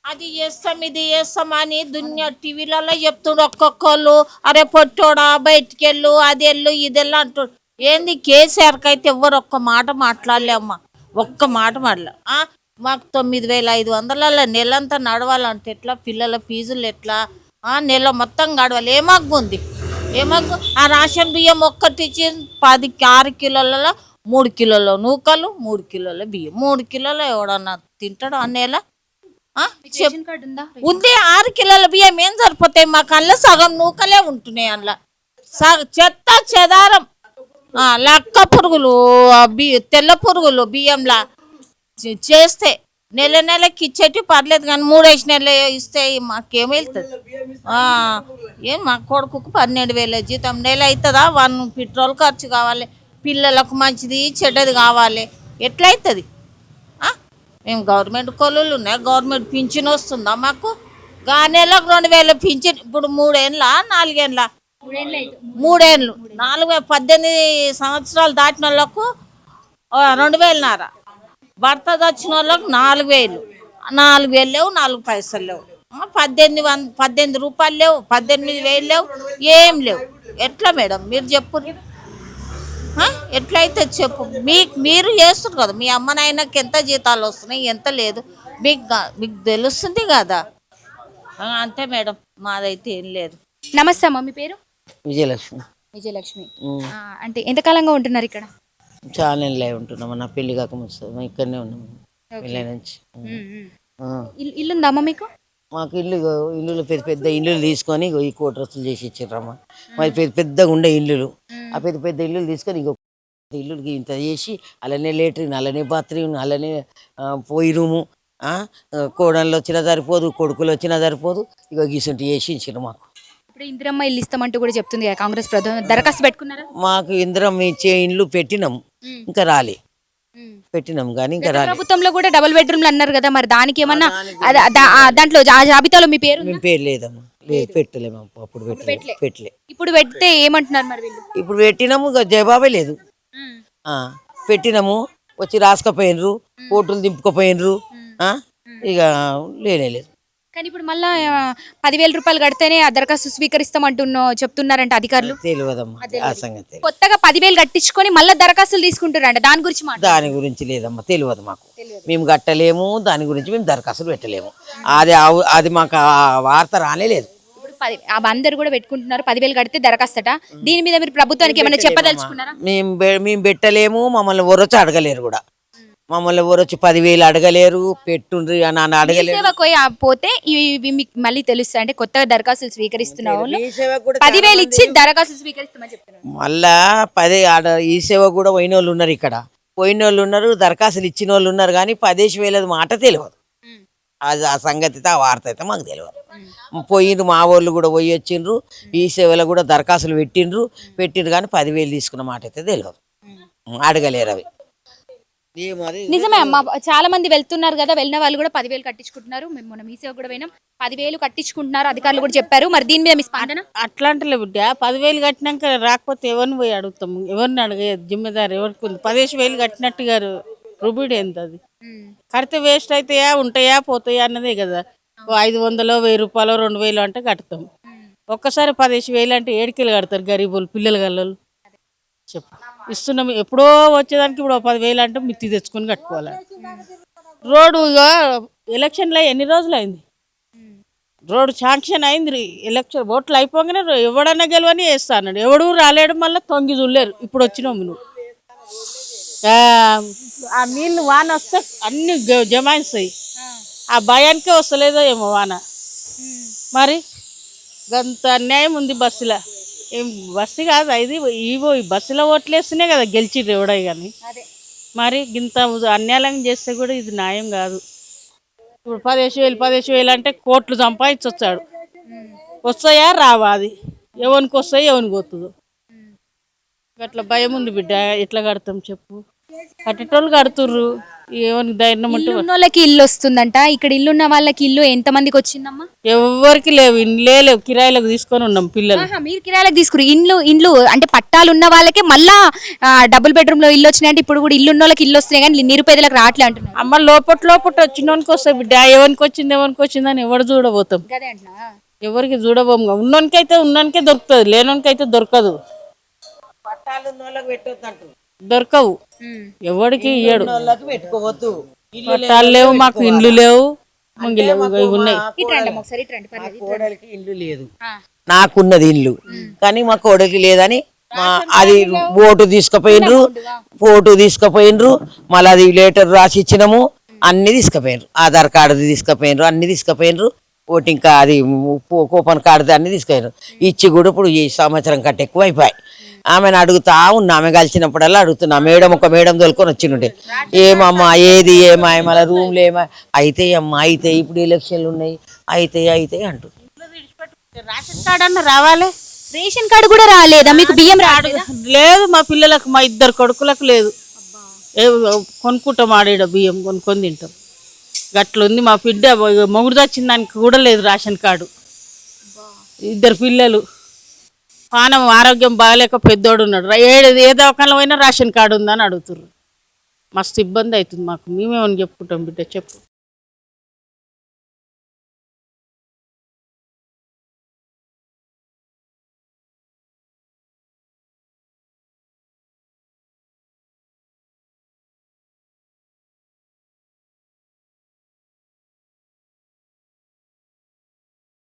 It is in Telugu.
అది చేస్తాం ఇది చేస్తాం అని దునియా టీవీలలో చెప్తుండు ఒక్కొక్కళ్ళు. అరే పొట్టోడా బయటికి వెళ్ళు అది వెళ్ళు ఇది వెళ్ళు అంటుండు. ఏంది కేసీఆర్కి అయితే ఎవ్వరు ఒక్క మాట మాట్లాడలే అమ్మ. ఒక్క మాట మాట్లా మాకు 9,500 నెలంతా నడవాలంటే ఎట్లా, పిల్లల ఫీజులు ఎట్లా, నెల మొత్తం గడవాలి. ఏమగ్గుంది ఏమగ్గు. ఆ రేషన్ బియ్యం ఒక్కటి ఇచ్చి 6 కిలోలలో 3 కిలోల నూకలు 3 కిలోల బియ్యం 3 కిలోలు ఎవడన్నా తింటాడు ఆ నెల? ఉంది 6 కిలోల బియ్యం ఏం సరిపోతాయి? మా కళ్ళ సగం నూకలే ఉంటున్నాయి అందులో. చెత్త చెదారం లక్క పురుగులు తెల్ల పురుగులు బియ్యంలా చేస్తే నెలకి ఇచ్చేటి పర్లేదు కానీ 3 నెలలు ఇస్తే మాకేం వెళ్తుంది? ఏం మా కొడుకుకు 12,000 జీతం నెల అవుతుందా? పెట్రోల్ ఖర్చు కావాలి, పిల్లలకు మంచిది చెడ్డది కావాలి, ఎట్లయితుంది? మేము గవర్నమెంట్ కొలువులు ఉన్నాయి, గవర్నమెంట్ పింఛన్ వస్తుందా మాకు? నెలకు 2,000 పింఛన్. ఇప్పుడు 3 ఏళ్ళ 4 ఏళ్ళ 3 ఏళ్ళు 18 సంవత్సరాలు దాటిన వాళ్ళకు 2,000 భర్త వచ్చిన వాళ్ళకు 4,000 లేవు, 4 పైసలు లేవు. 18 రూపాయలు లేవు, 18,000 లేవు, ఏం లేవు. ఎట్లా మేడం మీరు చెప్పు? ఎట్లయితే చెప్పు. మీరు చేస్తారు కదా, మీ అమ్మ నాయనకి ఎంత జీతాలు వస్తున్నాయి ఎంత లేదు మీకు తెలుస్తుంది కదా. అంతే మేడం, మాదైతే ఏం లేదు. నమస్తే అమ్మ, మీ పేరు? విజయలక్ష్మి. విజయలక్ష్మి. అంటే ఎంతకాలంగా ఉంటున్నారు ఇక్కడ? చాలా నెలలే ఉంటున్నాం. నా పెళ్లి కాకముందు ఇక్కడనే ఉన్నాము. పెళ్ళి నుంచి ఇల్లు ఉందా అమ్మ మీకు? మాకు ఇల్లులు పెద్ద పెద్ద ఇల్లులు తీసుకొని ఈ కోటరస్తులు చేసి ఇచ్చారమ్మా. మాది పెద్దగా ఉండే ఇల్లులు. ఆ పెద్ద ఇల్లులు తీసుకొని ఇల్లుకి ఇంత చేసి అలానే లేట్రిన్, అలానే బాత్రూమ్, అలానే పోయి రూము. కోడళ్ళు వచ్చినా సరిపోదు, కొడుకులు వచ్చినా సరిపోదు. గీసుంటి చేసి ఇచ్చారు మాకు. ఇప్పుడు ఇందిరమ్మ ఇల్లు ఇస్తామంటూ కూడా చెప్తుంది కాంగ్రెస్ ప్రభుత్వం. దరఖాస్తు పెట్టుకున్నారా? మాకు ఇందిరమ్మ ఇచ్చే ఇల్లు పెట్టినాం, ఇంకా రాలే. పెట్టినాం కానీ ఇంకా రాలే. ప్రభుత్వంలో కూడా డబుల్ బెడ్రూమ్లు అన్నారు కదా, మరి దానికి ఏమన్నా దాంట్లో జాబితాలో మీ పేరు? మేము పేరు లేదమ్మా, లేదు పెట్టలేము. అప్పుడు పెట్టలే. ఇప్పుడు పెడితే ఏమంటున్నారు మరి వీళ్ళు? ఇప్పుడు పెట్టినాము, జవాబే లేదు. పెట్టినాము, వచ్చి రాసుకపోయినరు, ఓటులు దింపుకపోయినరు. ఇక లేదు. కానీ ఇప్పుడు మళ్ళా 10,000 రూపాయలు కడితేనే ఆ దరఖాస్తు చెప్తున్నారంట అధికారులు. తెలియదమ్మా ఆ సంగతి. కొత్తగా 10,000 కట్టించుకొని మళ్ళీ దరఖాస్తులు తీసుకుంటారంట. దాని గురించి లేదమ్మా, తెలియదు మాకు. మేము కట్టలేము, దాని గురించి మేము దరఖాస్తులు పెట్టలేము. అది మాకు వార్త రానేలేదు. అందరు కూడా పెట్టుకుంటున్నారు 10,000 కడితే దరఖాస్తట. దీని మీద మీరు ప్రభుత్వానికి ఏమైనా చెప్పదలుచుకున్నారా? మేము పెట్టలేము, మమ్మల్ని ఎవరొచ్చి అడగలేరు కూడా. మమ్మల్ని ఎవరొచ్చి 10,000 అడగలేరు, పెట్టుండ్రి అని అడగలేరు. పోతే మళ్ళీ తెలుస్తాయి అంటే కొత్తగా దరఖాస్తులు స్వీకరిస్తున్న వాళ్ళు 10,000 ఇచ్చి దరఖాస్తులు స్వీకరిస్తామని చెప్తున్నారు. మళ్ళా ఈ సేవ కూడా పోయిన వాళ్ళు ఉన్నారు, ఇక్కడ పోయిన వాళ్ళు ఉన్నారు, దరఖాస్తులు ఇచ్చిన వాళ్ళు ఉన్నారు. కానీ 10,000 మాట తెలియదు. అది ఆ సంగతి అయితే, ఆ వార్త అయితే మాకు తెలియదు. పోయిండ్రు, మా వాళ్ళు కూడా పోయి వచ్చిండ్రు, ఈ సేవలో కూడా దరఖాస్తులు పెట్టిండ్రు కానీ 10,000 తీసుకున్న మాట అయితే తెలియదు, అడగలేరు. అవి నిజమే అమ్మా, చాలా మంది వెళ్తున్నారు కదా, వెళ్ళిన వాళ్ళు కూడా 10,000 కట్టించుకుంటున్నారు. మేము మొన్న మీ సేవ కూడా పోయినాం, 10,000 కట్టించుకుంటున్నారు అధికారులు కూడా చెప్పారు. మరి దీని మీద మీ స్పందన? అట్లా అంటలే బిడ్డ, 10,000 కట్టినాక రాకపోతే ఎవరిని పోయి అడుగుతాము? ఎవరిని అడిగేది జిమ్మేదారు ఎవరికి ఉంది? 10,000 కట్టినట్టు గారు రుబిడి ఎంత? అది కడితే వేస్ట్ అవుతాయా ఉంటాయా పోతాయా అన్నదే కదా. 500, 1,000 రూపాయలు 2,000 అంటే కడతాం. ఒక్కసారి 10,000 అంటే ఏడుకెళ్ళి కడతారు గరీబులు, పిల్లలు గల్లలు. చెప్పు, ఇస్తున్నాం ఎప్పుడో వచ్చేదానికి. ఇప్పుడు 10,000 అంటే మిత్తి తెచ్చుకొని కట్టుకోవాలి. రోడ్డు ఎలక్షన్లో ఎన్ని రోజులు అయింది? రోడ్డు శాంక్షన్ అయింది, ఎలక్షన్ ఓట్లు అయిపోగానే ఎవడన్నా గెలవని వేస్తా అన్నాడు. ఎవడు రాలేడు, మళ్ళీ తొంగి చూడలేరు. ఇప్పుడు వచ్చినాము నువ్వు, ఆ నీళ్ళు వాన వస్తే అన్ని జమాయిస్తాయి. ఆ భయానికే వస్తలేదో ఏమో వాన. మరి గంత అన్యాయం ఉంది బస్సులో. ఏం బస్సు కాదు ఇది, ఈ బస్సులో ఓట్లేస్తేనే కదా గెలిచిర్రు ఎవడై. కానీ మరి ఇంత అన్యాయం చేస్తే కూడా ఇది న్యాయం కాదు. ఇప్పుడు 10,000 అంటే కోట్లు సంపాదించొచ్చాడు. వస్తాయా రావా? అది ఎవరికి వస్తాయి ఎవరికి పోతుందో. అట్లా భయం ఉంది బిడ్డ. ఎట్లా కడతాం చెప్పు? కట్టేటోళ్ళు కడుతుర్రు, ఏమని ధైర్యం ఉంటే ఇల్లు ఉన్నోళ్ళకి ఇల్లు వస్తుందంట. ఇక్కడ ఇల్లు ఉన్న వాళ్ళకి ఇల్లు ఎంత మందికి వచ్చిందమ్మా? ఎవరికి లేవు, ఇండ్లే లేవు, కిరాయిలకు తీసుకొని ఉన్నాం పిల్లలు. ఆహా, మీరు కిరాయిలకు తీసుకురు ఇండ్లు అంటే పట్టాలు ఉన్న వాళ్ళకే మళ్ళా డబుల్ బెడ్రూమ్ లో ఇల్లు వచ్చినాయంటే ఇప్పుడు కూడా ఇల్లు ఉన్న వాళ్ళకి ఇల్లు వస్తున్నాయి కానీ నిరుపేదలకు రావట్లే అంటున్నారు. అమ్మ లోపట వచ్చినోనికి వస్తాయి బిడ్డ, ఎవరికి వచ్చిందని ఎవరు చూడబోతాం, అదే అంటున్నా. ఎవరికి చూడబోము. ఉన్నోనికే దొరుకుతుంది, లేనోనికైతే దొరకదు, దొరకవు, ఎవరికి ఇయ్యడు. పెట్టుకోవద్దు, పట్టాలు లేవు, మాకు ఇండ్లు లేవు, ముంగి లేవు, ఇవి ఉన్నాయి. కోడలికి ఇల్లు లేదు, నాకున్నది ఇల్లు కానీ మా కోడలికి లేదని అది ఓటు తీసుకుపోయినరు మళ్ళీ అది లెటర్ రాసి ఇచ్చినాము, అన్ని తీసుకుపోయినరు, ఆధార్ కార్డు తీసుకుపోయినరు, అన్ని తీసుకుపోయినరు, ఓటింగ్ అది కూపన్ కార్డు అన్ని తీసుకుపోయినరు. ఇచ్చి కూడా ఇప్పుడు ఈ సంవత్సరం కంటే ఎక్కువ అయిపోయాయి. ఆమెను అడుగుతా ఉన్నా, ఆమె కలిసినప్పుడల్లా అడుగుతున్నా, ఒక మేడం తోలుకొని వచ్చిండే, ఏమమ్మా ఏది ఏమాయ మళ్ళీ రూమ్లు ఏమా అయితే అమ్మా అయితే ఇప్పుడు ఎలక్షన్లు ఉన్నాయి అయితే అంటు. రేషన్ కార్డు అన్న రావాలి, రేషన్ కార్డు కూడా రాలేదా మీకు? బియ్యం లేదు మా పిల్లలకు, మా 2 కొడుకులకు లేదు. కొనుక్కుంటాం ఆడేడ బియ్యం కొనుక్కొని తింటాం, గట్లుంది మా బిడ్డ. మొగుడు వచ్చిన దానికి కూడా లేదు రేషన్ కార్డు. 2 పిల్లలు, పానం ఆరోగ్యం బాగాలేక పెద్దోడు ఉన్నాడు, ఏ దవాఖానలో అయినా రేషన్ కార్డు ఉందని అడుగుతుర్రు. మస్తు ఇబ్బంది అవుతుంది మాకు. మేమేమని చెప్పుకుంటాం బిడ్డ, చెప్పు.